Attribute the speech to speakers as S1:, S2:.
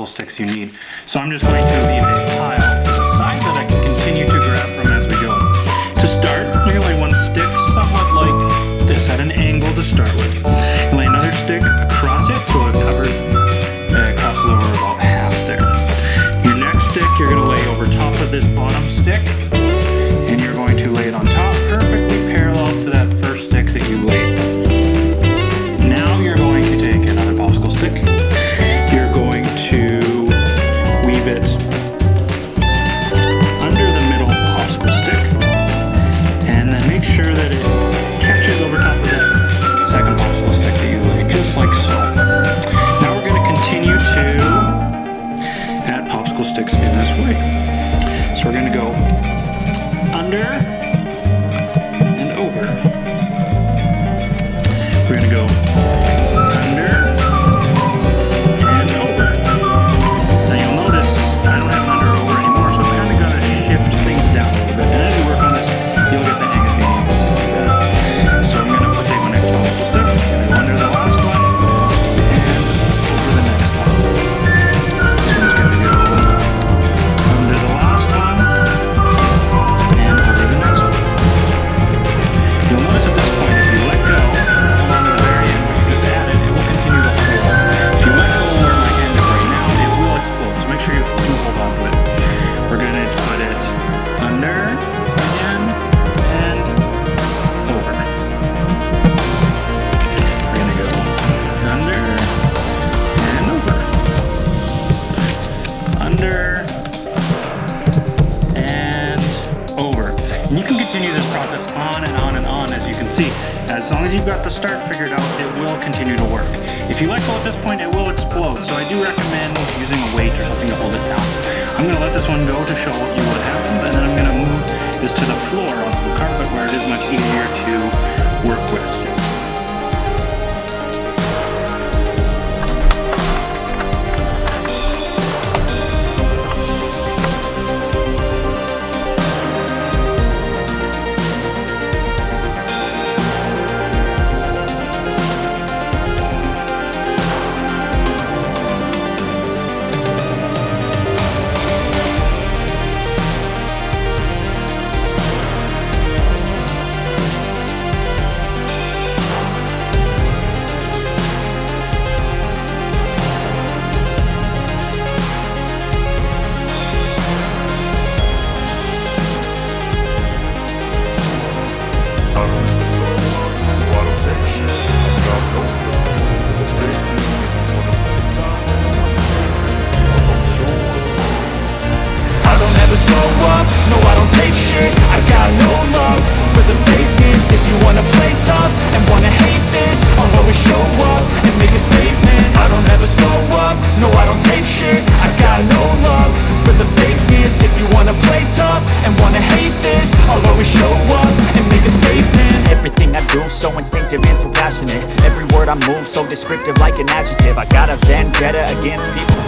S1: popsicle sticks you need. So I'm just going to leave a pile to the side that I can continue to grab from as we go. To start, you're going to lay one stick somewhat like this at an angle to start with. You lay another stick across it so it crosses over about half there. Your next stick you're going to lay over top of this bottom stick, and you're going to lay it on top perfectly parallel to that first stick that you laid. Now you're going to take another popsicle stick. You're going to weave it under the middle popsicle stick, and then make sure that it catches over top of that second popsicle stick that you laid, just like so. Now we're going to continue to add popsicle sticks in this way. So we're going to go under and over. We're going to go under and over. Now you'll notice I don't have under or over anymore, so I've kind of got to shift things down a little bit. And as you work on this, you'll get the hang of being able to do that. So I'm going to take my next popsicle stick, it's going to go under the last one and over the next one. This one's going to go under the last one and over the next one. You'll notice at this point, if you let go, hold on to the very end where you just added, it will continue to hold. If you let go where my hand is right now, it will explode. So make sure you do hold on to it. We're going to put it under again and over. We're going to go under and over. Under and over. And you can continue this process on and on and on, as you can see. As long as you've got the start figured out, it will continue to work. If you let go at this point, it will explode. So I do recommend using a weight or something to hold it down. I'm going to let this one go to show you what happens, and then I'm going to move this to the floor onto the carpet where it is much easier to work with.
S2: No, I don't take shit, I got no love for the fakeness. If you wanna play tough and wanna hate this, I'll always show up and make a statement. I don't ever slow up, no, I don't take shit, I got no love for the fakeness. If you wanna play tough and wanna hate this, I'll always show up and make a statement.
S3: Everything I do so instinctive and so passionate. Every word I move so descriptive like an adjective. I got a vendetta against people